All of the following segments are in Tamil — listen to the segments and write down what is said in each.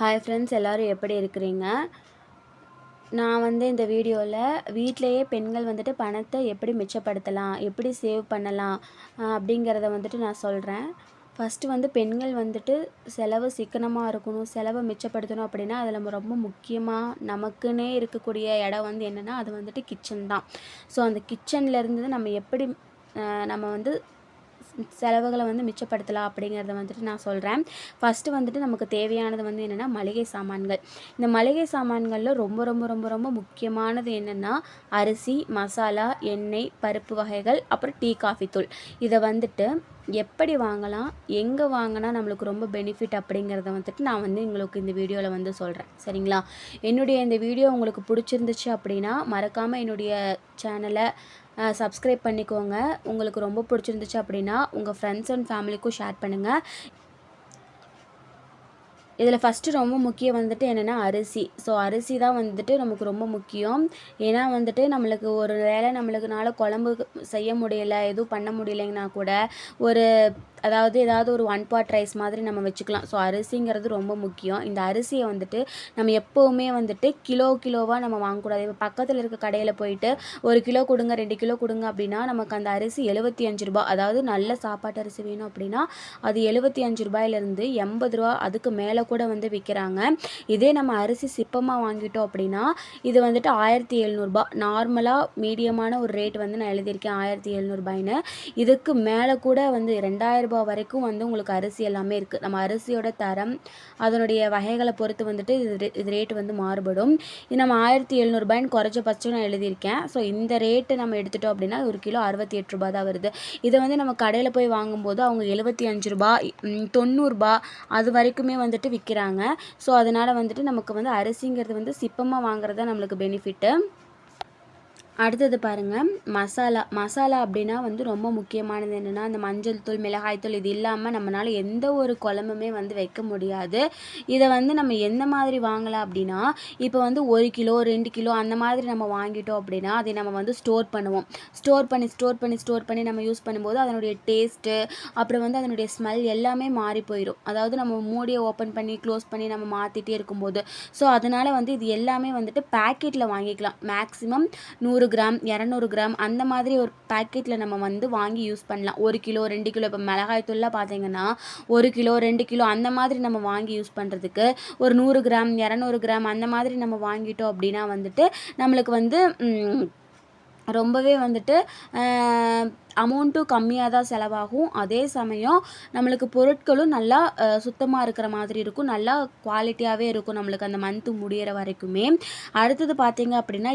ஹாய் ஃப்ரெண்ட்ஸ், எல்லோரும் எப்படி இருக்கிறீங்க? நான் இந்த வீடியோவில் வீட்டிலேயே பெண்கள் பணத்தை எப்படி மிச்சப்படுத்தலாம், எப்படி சேவ் பண்ணலாம் அப்படிங்கிறத நான் சொல்கிறேன். ஃபஸ்ட்டு பெண்கள் செலவு சிக்கனமாக இருக்கணும், செலவை மிச்சப்படுத்தணும் அப்படின்னா அதில் ரொம்ப முக்கியமாக நமக்குன்னே இருக்கக்கூடிய இடம் என்னென்னா அது கிச்சன் தான். ஸோ அந்த கிச்சன்லேருந்து நம்ம எப்படி நம்ம செலவுகளை மிச்சப்படுத்தலாம் அப்படிங்கிறத நான் சொல்கிறேன். ஃபஸ்ட்டு நமக்கு தேவையானது என்னென்னா மளிகை சாமான்கள். இந்த மளிகை சாமான்களில் ரொம்ப ரொம்ப ரொம்ப ரொம்ப முக்கியமானது என்னென்னா அரிசி, மசாலா, எண்ணெய், பருப்பு வகைகள், அப்புறம் டீ, காஃபி தூள். இதை எப்படி வாங்கலாம், எங்கே வாங்கினா நம்மளுக்கு ரொம்ப பெனிஃபிட் அப்படிங்கிறத நான் உங்களுக்கு இந்த வீடியோவில் சொல்கிறேன். சரிங்களா? என்னுடைய இந்த வீடியோ உங்களுக்கு பிடிச்சிருந்துச்சு அப்படின்னா மறக்காமல் என்னுடைய சேனலை சப்ஸ்கிரைப் பண்ணிக்கோங்க. உங்களுக்கு ரொம்ப பிடிச்சிருந்துச்சு அப்படின்னா உங்கள் ஃப்ரெண்ட்ஸ் அண்ட் ஃபேமிலிக்கும் ஷேர் பண்ணுங்கள். இதில் ஃபஸ்ட்டு ரொம்ப முக்கியம் என்னென்னா அரிசி. ஸோ அரிசி தான் நமக்கு ரொம்ப முக்கியம். ஏன்னா நம்மளுக்கு ஒரு வேளை நம்மளுக்குனால குழம்பு செய்ய முடியலை, எதுவும் பண்ண முடியலைங்கன்னா கூட ஒரு ஏதாவது ஒரு ஒன் பாட் ரைஸ் மாதிரி நம்ம வச்சுக்கலாம். ஸோ அரிசிங்கிறது ரொம்ப முக்கியம். இந்த அரிசியை நம்ம எப்போவுமே கிலோவாக நம்ம வாங்கக்கூடாது. இப்போ பக்கத்தில் இருக்க கடையில் போயிட்டு 1 கிலோ கொடுங்க, 2 கிலோ கொடுங்க அப்படின்னா நமக்கு அந்த அரிசி 75 ரூபா. அதாவது நல்ல சாப்பாட்டு அரிசி வேணும் அப்படின்னா அது 75 ரூபாயிலிருந்து 80 ரூபா அதுக்கு மேலே கூட விற்கிறாங்க. இதே நம்ம அரிசி சிப்பமாக வாங்கிட்டோம் அப்படின்னா இது 1700 நார்மலாக மீடியமான ஒரு ரேட் நான் எழுதியிருக்கேன் 1700 இதுக்கு மேலே கூட 2000 வரைக்கும் உங்களுக்கு அரிசி எல்லாமே இருக்குது. நம்ம அரிசியோட தரம் அதனுடைய வகைகளை பொறுத்து இது ரேட் மாறுபடும். இது நம்ம 1700 குறைஞ்சபட்சம் நான் எழுதியிருக்கேன். ஸோ இந்த ரேட்டு நம்ம எடுத்துட்டோம் அப்படின்னா 1 கிலோ 68 ரூபா தான் வருது. இதை நம்ம கடையில் போய் வாங்கும்போது அவங்க 75 ரூபா, 90 ரூபா அது வரைக்குமே விற்கிறாங்க. ஸோ அதனால் நமக்கு அரிசிங்கிறது சிப்பமாக வாங்குறது தான் நம்மளுக்கு பெனிஃபிட்டு. அடுத்தது பாருங்கள், மசாலா அப்படின்னா ரொம்ப முக்கியமானது என்னென்னா அந்த மஞ்சள் தூள், மிளகாய் தூள் இது இல்லாமல் நம்மளால் எந்த ஒரு குழம்புமே வைக்க முடியாது. இதை நம்ம எந்த மாதிரி வாங்கலாம் அப்படின்னா இப்போ 1 கிலோ 2 கிலோ அந்த மாதிரி நம்ம வாங்கிட்டோம் அப்படின்னா அதை நம்ம ஸ்டோர் பண்ணுவோம். ஸ்டோர் பண்ணி நம்ம யூஸ் பண்ணும்போது அதனுடைய டேஸ்ட்டு அப்புறம் அதனுடைய ஸ்மெல் எல்லாமே மாறி போயிடும். அதாவது நம்ம மூடியை ஓப்பன் பண்ணி க்ளோஸ் பண்ணி நம்ம மாற்றிட்டே இருக்கும்போது. ஸோ அதனால் இது எல்லாமே பேக்கெட்டில் வாங்கிக்கலாம். மேக்ஸிமம் 100 கிராம் 200 கிராம் அந்த மாதிரி ஒரு பேக்கெட்டில் நம்ம வாங்கி யூஸ் பண்ணலாம். 1 கிலோ 2 கிலோ இப்போ மிளகாய் தூள்லாம் பார்த்தீங்கன்னா 1 கிலோ 2 கிலோ அந்த மாதிரி நம்ம வாங்கி யூஸ் பண்ணுறதுக்கு ஒரு 100 கிராம் 200 கிராம் அந்த மாதிரி நம்ம வாங்கிட்டோம் அப்படின்னா நம்மளுக்கு ரொம்பவே அமௌண்ட்டும் கம்மியாக தான் செலவாகும். அதே சமயம் நம்மளுக்கு பொருட்களும் நல்லா சுத்தமாக இருக்கிற மாதிரி இருக்கும், நல்லா குவாலிட்டியாகவே இருக்கும் நம்மளுக்கு அந்த மந்த்து முடிகிற வரைக்குமே. அடுத்தது பார்த்திங்க அப்படின்னா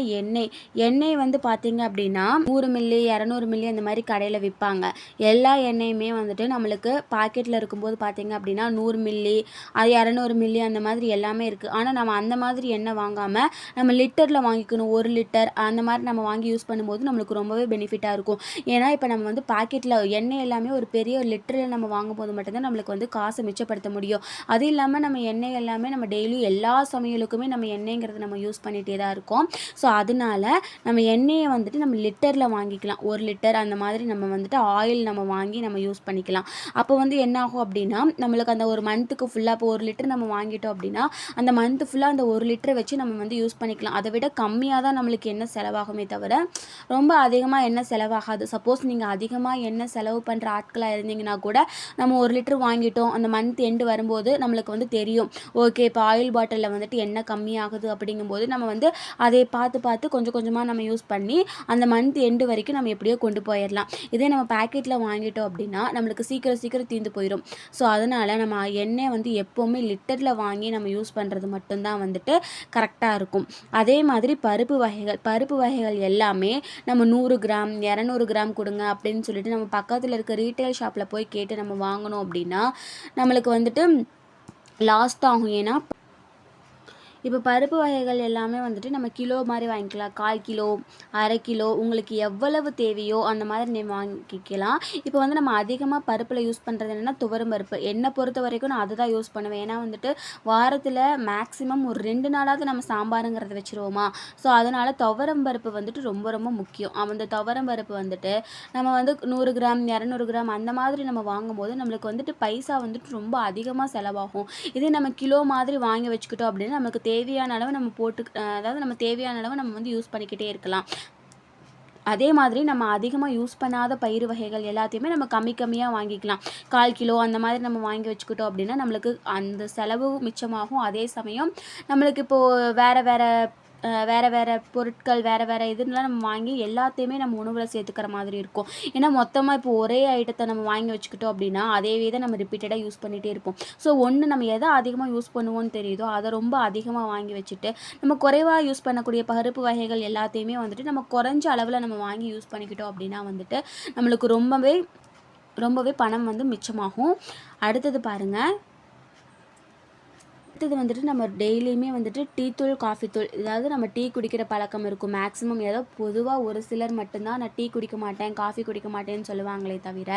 எண்ணெய் பார்த்திங்க அப்படின்னா 100 மில்லி 200 மில்லி அந்த மாதிரி கடையில் விற்பாங்க. எல்லா எண்ணெயுமே நம்மளுக்கு பாக்கெட்டில் இருக்கும்போது பார்த்திங்க அப்படின்னா 100 மில்லி அது 200 மில்லி அந்த மாதிரி எல்லாமே இருக்குது. ஆனால் நம்ம அந்த மாதிரி எண்ணெய் வாங்காமல் நம்ம லிட்டரில் வாங்கிக்கணும். 1 லிட்டர் அந்த மாதிரி நம்ம வாங்கி யூஸ் பண்ணும்போது நம்மளுக்கு ரொம்பவே பெனிஃபிட்டாக இருக்கும். ஏன்னா இப்போ நம்ம பாக்கெட்டில் எண்ணெய் எல்லாமே ஒரு பெரிய ஒரு லிட்டரில் நம்ம வாங்கும்போது மட்டும்தான் நம்மளுக்கு காசை மிச்சப்படுத்த முடியும். அது இல்லாமல் நம்ம எண்ணெய் எல்லாமே நம்ம டெய்லி எல்லா சமையலுக்குமே நம்ம எண்ணெய்ங்கிறது நம்ம யூஸ் பண்ணிகிட்டே தான் இருக்கோம். ஸோ அதனால நம்ம எண்ணெயை நம்ம லிட்டரில் வாங்கிக்கலாம். 1 லிட்டர் அந்த மாதிரி நம்ம ஆயில் நம்ம வாங்கி நம்ம யூஸ் பண்ணிக்கலாம். அப்போ என்ன ஆகும் அப்படின்னா நம்மளுக்கு அந்த ஒரு மந்த்துக்கு ஃபுல்லாக இப்போ 1 லிட்டர் நம்ம வாங்கிட்டோம் அப்படின்னா அந்த மந்த்து ஃபுல்லாக அந்த 1 லிட்டரை வச்சு நம்ம யூஸ் பண்ணிக்கலாம். அதை விட கம்மியாக தான் நம்மளுக்கு எண்ணெய் செலவாகுமே தவிர ரொம்ப அதிகமாக எண்ணெய் செலவாகாது. சப்போஸ் நீங்கள் அதிகமாக எண்ணெய் செலவு பண்ணுற ஆட்களாக இருந்தீங்கன்னா கூட நம்ம 1 லிட்டர் வாங்கிட்டோம் அந்த மந்த் எண்டு வரும்போது நம்மளுக்கு தெரியும். ஓகே, இப்போ ஆயில் பாட்டிலில் எண்ணெய் கம்மியாகுது அப்படிங்கும்போது நம்ம அதை பார்த்து கொஞ்சம் கொஞ்சமாக நம்ம யூஸ் பண்ணி அந்த மந்த் எண்டு வரைக்கும் நம்ம எப்படியோ கொண்டு போயிடலாம். இதே நம்ம பேக்கெட்டில் வாங்கிட்டோம் அப்படின்னா நம்மளுக்கு சீக்கிரம் தீர்ந்து போயிடும். ஸோ அதனால் நம்ம எண்ணெய் எப்போவுமே லிட்டரில் வாங்கி நம்ம யூஸ் பண்ணுறது மட்டும்தான் கரெக்டாக இருக்கும். அதே மாதிரி பருப்பு வகைகள் எல்லாமே நம்ம 100 கிராம் 200 கிராம் கொடுங்க அப்படின்னு சொல்லிட்டு நம்ம பக்கத்தில் இருக்க ரீட்டைல் ஷாப்பில் போய் கேட்டு நம்ம வாங்கினோம் அப்படின்னா நம்மளுக்கு லாஸ்ட் ஆகும். ஏன்னா இப்போ பருப்பு வகைகள் எல்லாமே வந்துட்டு நம்ம கிலோ மாதிரி வாங்கிக்கலாம். 1/4 கிலோ, அரை கிலோ உங்களுக்கு எவ்வளவு தேவையோ அந்த மாதிரி நீ வாங்கிக்கலாம். இப்போ வந்து நம்ம அதிகமாக பருப்பில் யூஸ் பண்ணுறது என்னென்னா துவரம் பருப்பு. என்னை பொறுத்த வரைக்கும் நான் அதுதான் யூஸ் பண்ணுவேன். ஏன்னா வந்துட்டு வாரத்தில் மேக்ஸிமம் ஒரு 2 நாளாவது நம்ம சாம்பாருங்கிறத வச்சுருவோமா. ஸோ அதனால் துவரம் பருப்பு வந்துட்டு ரொம்ப ரொம்ப முக்கியம். அந்த துவரம் பருப்பு வந்துட்டு நம்ம வந்து 100 கிராம் 200 கிராம் அந்த மாதிரி நம்ம வாங்கும்போது நம்மளுக்கு வந்துட்டு பைசா வந்துட்டு ரொம்ப அதிகமாக செலவாகும். இதே நம்ம கிலோ மாதிரி வாங்கி வச்சுக்கிட்டோம் அப்படின்னா நமக்கு தேவையான அளவு நம்ம அதாவது நம்ம தேவையான அளவு நம்ம வந்து யூஸ் பண்ணிக்கிட்டே இருக்கலாம். அதே மாதிரி நம்ம அதிகமாக யூஸ் பண்ணாத பயிர் வகைகள் எல்லாத்தையுமே நம்ம கம்மியாக வாங்கிக்கலாம். 1/4 கிலோ அந்த மாதிரி நம்ம வாங்கி வச்சுக்கிட்டோம் அப்படின்னா நம்மளுக்கு அந்த செலவு மிச்சமாகும். அதே சமயம் நம்மளுக்கு இப்போது வேறு பொருட்கள் வேறு இதுலாம் நம்ம வாங்கி எல்லாத்தையுமே நம்ம உணவில் சேர்த்துக்கிற மாதிரி இருக்கும். ஏன்னா மொத்தமாக இப்போ ஒரே ஐட்டத்தை நம்ம வாங்கி வச்சுக்கிட்டோம் அப்படின்னா அதேவே தான் நம்ம ரிப்பீட்டடாக யூஸ் பண்ணிகிட்டே இருப்போம். ஸோ ஒன்று நம்ம எதை அதிகமாக யூஸ் பண்ணுவோன்னு தெரியுதோ அதை ரொம்ப அதிகமாக வாங்கி வச்சுட்டு நம்ம குறைவாக யூஸ் பண்ணக்கூடிய பருப்பு வகைகள் எல்லாத்தையுமே வந்துட்டு நம்ம குறைஞ்ச அளவில் நம்ம வாங்கி யூஸ் பண்ணிக்கிட்டோம் அப்படின்னா வந்துட்டு நம்மளுக்கு ரொம்பவே பணம் வந்து மிச்சமாகும். அடுத்தது பாருங்கள். அடுத்தது வந்துட்டு நம்ம டெய்லியுமே வந்துட்டு டீ தூள், காஃபி தூள், அதாவது நம்ம டீ குடிக்கிற பழக்கம் இருக்கும். மேக்ஸிமம் ஏதோ பொதுவாக ஒரு சிலர் மட்டும்தான் நான் டீ குடிக்க மாட்டேன், காஃபி குடிக்க மாட்டேன்னு சொல்லுவாங்களே தவிர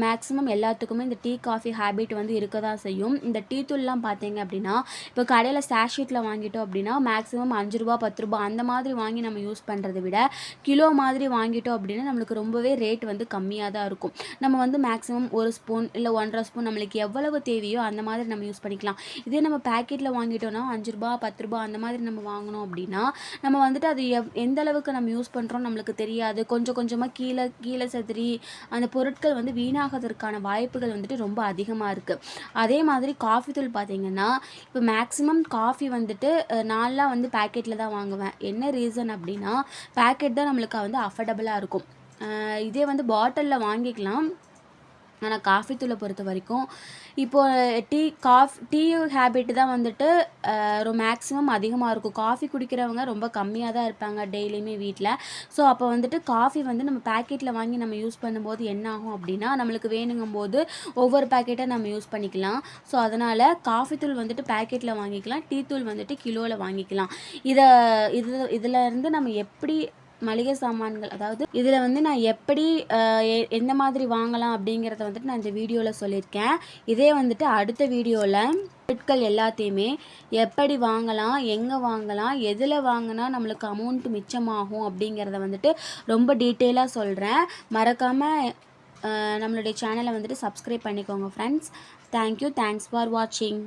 மேக்ஸிமம் எல்லாத்துக்குமே இந்த டீ, காஃபி ஹேபிட் வந்து இருக்க தான் செய்யும். இந்த டீ தூள்லாம் பார்த்தீங்க அப்படின்னா இப்போ கடையில் சாஷீட்டில் வாங்கிட்டோம் அப்படின்னா மேக்ஸிமம் ₹5 ₹10 அந்த மாதிரி வாங்கி நம்ம யூஸ் பண்ணுறதை விட கிலோ மாதிரி வாங்கிட்டோம் அப்படின்னா நம்மளுக்கு ரொம்பவே ரேட் வந்து கம்மியாக தான் இருக்கும். நம்ம வந்து மேக்ஸிமம் 1 ஸ்பூன் இல்லை 1½ ஸ்பூன் நம்மளுக்கு எவ்வளவு தேவையோ அந்த மாதிரி நம்ம யூஸ் பண்ணிக்கலாம். இதே நம்ம பேக்கெட்டில் வாங்கிட்டோம்னா ₹5 ₹10 அந்த மாதிரி நம்ம வாங்கினோம் அப்படின்னா நம்ம வந்துட்டு அது எந்த அளவுக்கு நம்ம யூஸ் பண்ணுறோம் நம்மளுக்கு தெரியாது. கொஞ்சம் கொஞ்சமாக கீழே செதறி அந்த பொருட்கள் வந்து வீணாகிறதுக்கான வாய்ப்புகள் வந்துட்டு ரொம்ப அதிகமாக இருக்குது. அதே மாதிரி காஃபி தூள் பார்த்திங்கன்னா இப்போ மேக்ஸிமம் காஃபி வந்துட்டு நான்லாம் வந்து பேக்கெட்டில் தான் வாங்குவேன். என்ன ரீசன் அப்படின்னா பேக்கெட் தான் நம்மளுக்கு வந்து அஃபர்டபுளாக இருக்கும். இதே வந்து பாட்டிலில் வாங்கிக்கலாம். ஆனால் காஃபி தூளை பொறுத்த வரைக்கும் இப்போது டீ ஹேபிட் தான் வந்துட்டு மேக்ஸிமம் அதிகமாக இருக்கும். காஃபி குடிக்கிறவங்க ரொம்ப கம்மியாக தான் இருப்பாங்க டெய்லியுமே வீட்டில். ஸோ அப்போ வந்துட்டு காஃபி வந்து நம்ம பேக்கெட்டில் வாங்கி நம்ம யூஸ் பண்ணும்போது என்ன ஆகும் அப்படின்னா நம்மளுக்கு வேணுங்கும்போது ஒவ்வொரு பேக்கெட்டாக நம்ம யூஸ் பண்ணிக்கலாம். ஸோ அதனால் காஃபி தூள் வந்துட்டு பேக்கெட்டில் வாங்கிக்கலாம், டீ தூள் வந்துட்டு கிலோவில் வாங்கிக்கலாம். இதில் இருந்து நம்ம எப்படி மளிகை சாமான்கள், அதாவது இதில் வந்து நான் எப்படி எந்த மாதிரி வாங்கலாம் அப்படிங்கிறத வந்துட்டு நான் இந்த வீடியோவில் சொல்லியிருக்கேன். இதே வந்துட்டு அடுத்த வீடியோவில் பொருட்கள் எல்லாத்தையுமே எப்படி வாங்கலாம், எங்கே வாங்கலாம், எதில் வாங்கினா நம்மளுக்கு அமௌண்ட் மிச்சமாகும் அப்படிங்கிறத வந்துட்டு ரொம்ப டீட்டெயிலாக சொல்கிறேன். மறக்காமல் நம்மளுடைய சேனலை வந்துட்டு சப்ஸ்கிரைப் பண்ணிக்கோங்க ஃப்ரெண்ட்ஸ். தேங்க்யூ. தேங்க்ஸ் ஃபார் வாட்சிங்.